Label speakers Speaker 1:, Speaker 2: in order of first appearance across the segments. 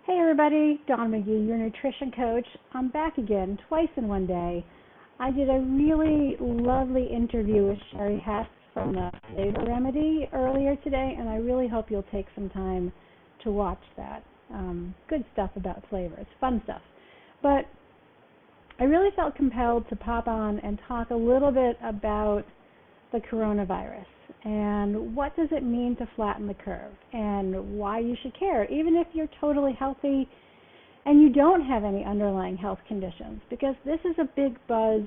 Speaker 1: Hey everybody, Dawn McGee, your nutrition coach. I'm back again, twice in one day. I did a really lovely interview with Sherry Hess from the Flavor Remedy earlier today, and I really hope you'll take some time to watch that. Good stuff about flavors, fun stuff. But I really felt compelled to pop on and talk a little bit about the coronavirus and what does it mean to flatten the curve and why you should care, even if you're totally healthy and you don't have any underlying health conditions, because this is a big buzz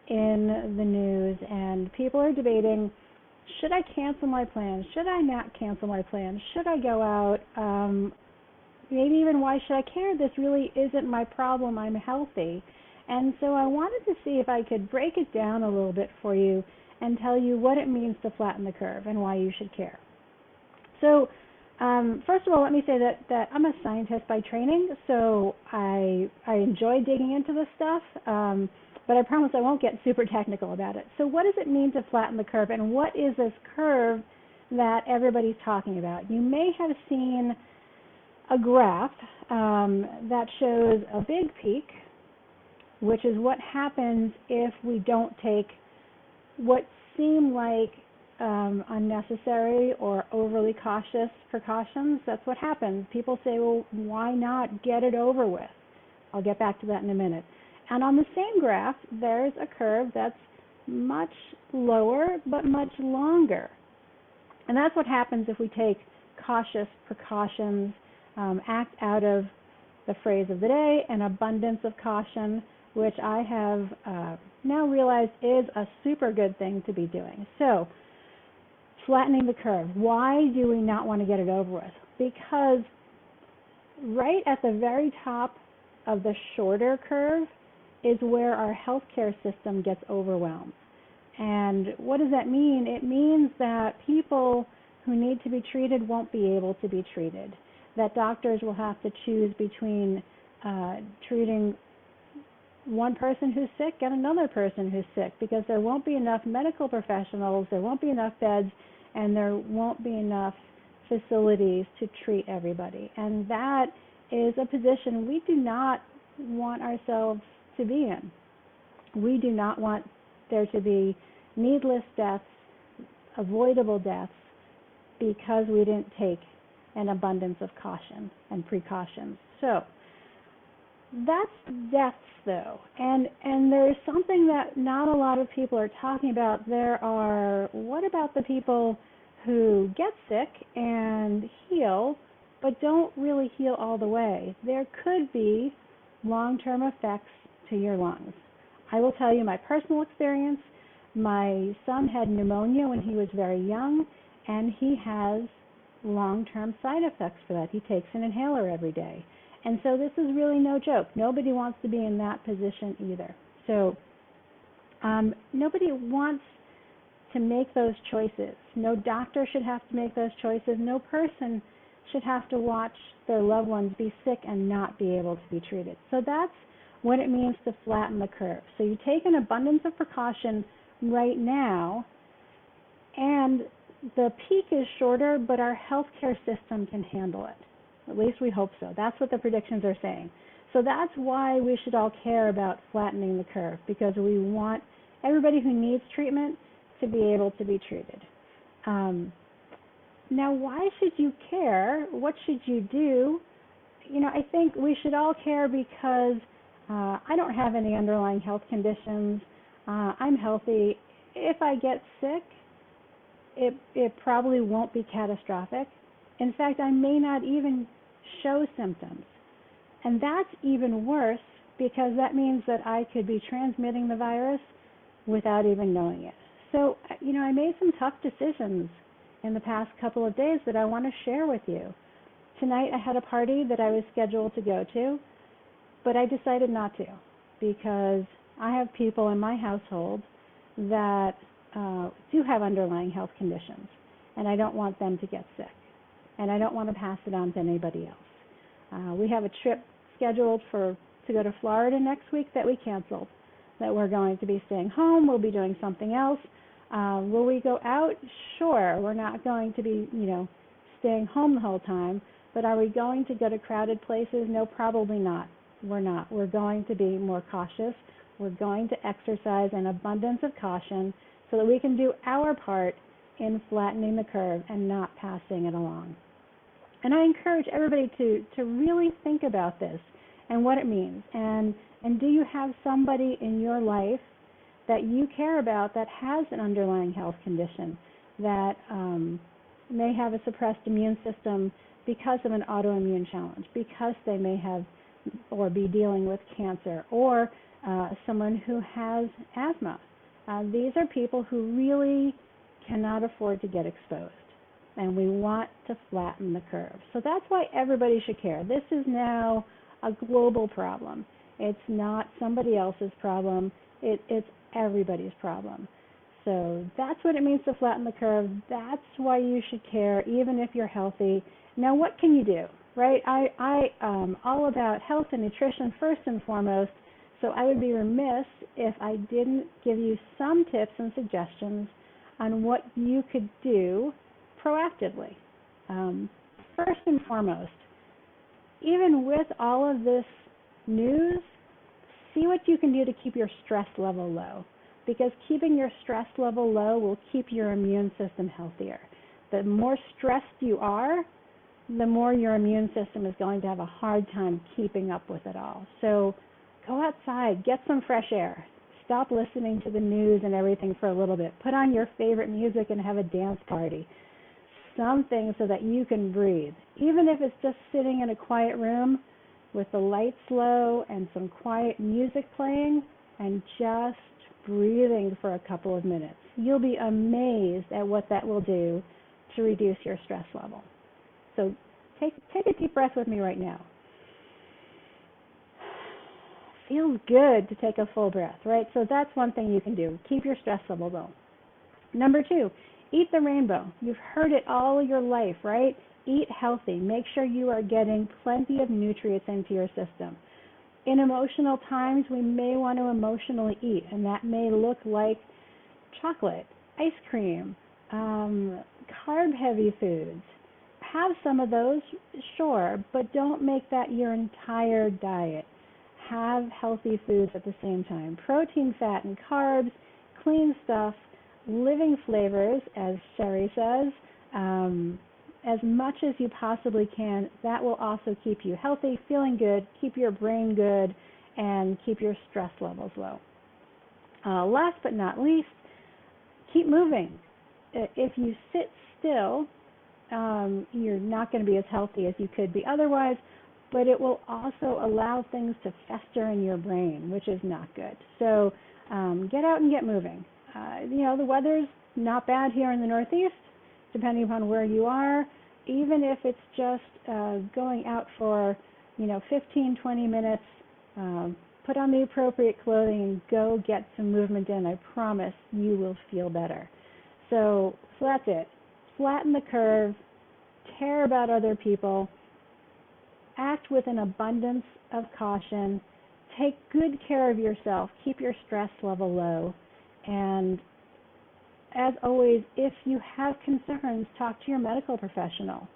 Speaker 1: in the news and people are debating, should I cancel my plans? Should I not cancel my plans? Should I go out? Maybe even why should I care? This really isn't my problem. I'm healthy. And so I wanted to see if I could break it down a little bit for you and tell you what it means to flatten the curve and why you should care. So first of all, let me say that I'm a scientist by training, so I enjoy digging into this stuff, but I promise I won't get super technical about it. So what does it mean to flatten the curve, and what is this curve that everybody's talking about? You may have seen a graph that shows a big peak, which is what happens if we don't take what seem like unnecessary or overly cautious precautions. That's what happens. People say, well, why not get it over with? I'll get back to that in a minute. And on the same graph, there's a curve that's much lower but much longer. And that's what happens if we take cautious precautions, act out of the phrase of the day, an abundance of caution, which I have now realized is a super good thing to be doing. So, flattening the curve. Why do we not want to get it over with? Because right at the very top of the shorter curve is where our healthcare system gets overwhelmed. And what does that mean? It means that people who need to be treated won't be able to be treated. That doctors will have to choose between treating one person who's sick and another person who's sick, because there won't be enough medical professionals, there won't be enough beds, and there won't be enough facilities to treat everybody. And that is a position we do not want ourselves to be in. We do not want there to be needless deaths, avoidable deaths, because we didn't take an abundance of caution and precautions. So that's deaths, though, and there's something that not a lot of people are talking about. What about the people who get sick and heal, but don't really heal all the way? There could be long-term effects to your lungs. I will tell you my personal experience. My son had pneumonia when he was very young, and he has long-term side effects for that. He takes an inhaler every day. And so this is really no joke. Nobody wants to be in that position either. So nobody wants to make those choices. No doctor should have to make those choices. No person should have to watch their loved ones be sick and not be able to be treated. So that's what it means to flatten the curve. So you take an abundance of precaution right now, and the peak is shorter, but our healthcare system can handle it. At least we hope so. That's what the predictions are saying. So that's why we should all care about flattening the curve, because we want everybody who needs treatment to be able to be treated. Now, why should you care? What should you do? I think we should all care because I don't have any underlying health conditions. I'm healthy. If I get sick, it probably won't be catastrophic. In fact, I may not even show symptoms. And that's even worse, because that means that I could be transmitting the virus without even knowing it. So, I made some tough decisions in the past couple of days that I want to share with you. Tonight I had a party that I was scheduled to go to, but I decided not to, because I have people in my household that do have underlying health conditions, and I don't want them to get sick. And I don't want to pass it on to anybody else. We have a trip scheduled to go to Florida next week that we canceled, that we're going to be staying home. We'll be doing something else. Will we go out? Sure. We're not going to be, staying home the whole time, But are we going to go to crowded places? No, probably not. We're not. We're going to be more cautious. We're going to exercise an abundance of caution so that we can do our part in flattening the curve and not passing it along. And I encourage everybody to really think about this and what it means. And do you have somebody in your life that you care about that has an underlying health condition, that may have a suppressed immune system because of an autoimmune challenge, because they may have or be dealing with cancer, or someone who has asthma? These are people who really cannot afford to get exposed, and we want to flatten the curve. So that's why everybody should care. This is now a global problem. It's not somebody else's problem. It's everybody's problem. So that's what it means to flatten the curve. That's why you should care, even if you're healthy. Now, what can you do, right? I all about health and nutrition first and foremost, so I would be remiss if I didn't give you some tips and suggestions on what you could do proactively. First and foremost, even with all of this news, see what you can do to keep your stress level low, because keeping your stress level low will keep your immune system healthier. The more stressed you are, the more your immune system is going to have a hard time keeping up with it all. So go outside, get some fresh air. Stop listening to the news and everything for a little bit. Put on your favorite music and have a dance party. Something so that you can breathe. Even if it's just sitting in a quiet room with the lights low and some quiet music playing and just breathing for a couple of minutes. You'll be amazed at what that will do to reduce your stress level. So take a deep breath with me right now. Feels good to take a full breath, right? So that's one thing you can do. Keep your stress level low. Number 2, eat the rainbow. You've heard it all your life, right? Eat healthy. Make sure you are getting plenty of nutrients into your system. In emotional times, we may want to emotionally eat, and that may look like chocolate, ice cream, carb-heavy foods. Have some of those, sure, but don't make that your entire diet. Have healthy foods at the same time. Protein, fat, and carbs, clean stuff, living flavors, as Sherry says, as much as you possibly can. That will also keep you healthy, feeling good, keep your brain good, and keep your stress levels low. Last but not least, keep moving. If you sit still, you're not going to be as healthy as you could be otherwise, but it will also allow things to fester in your brain, which is not good. So get out and get moving. The weather's not bad here in the Northeast, depending upon where you are. Even if it's just going out for 15, 20 minutes, put on the appropriate clothing and go get some movement in. I promise you will feel better. So that's it. Flatten the curve, care about other people, act with an abundance of caution, take good care of yourself, keep your stress level low, and as always, if you have concerns, talk to your medical professional.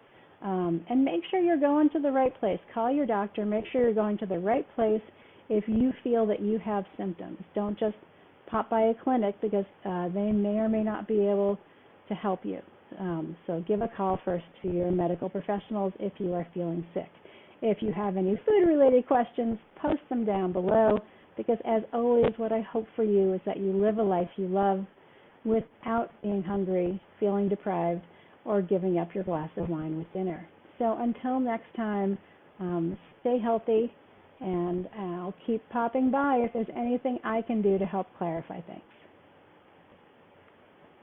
Speaker 1: And make sure you're going to the right place. Call your doctor. Make sure you're going to the right place if you feel that you have symptoms. Don't just pop by a clinic, because they may or may not be able to help you. So give a call first to your medical professionals if you are feeling sick. If you have any food-related questions, post them down below, because as always, what I hope for you is that you live a life you love without being hungry, feeling deprived, or giving up your glass of wine with dinner. So until next time, stay healthy, and I'll keep popping by if there's anything I can do to help clarify things.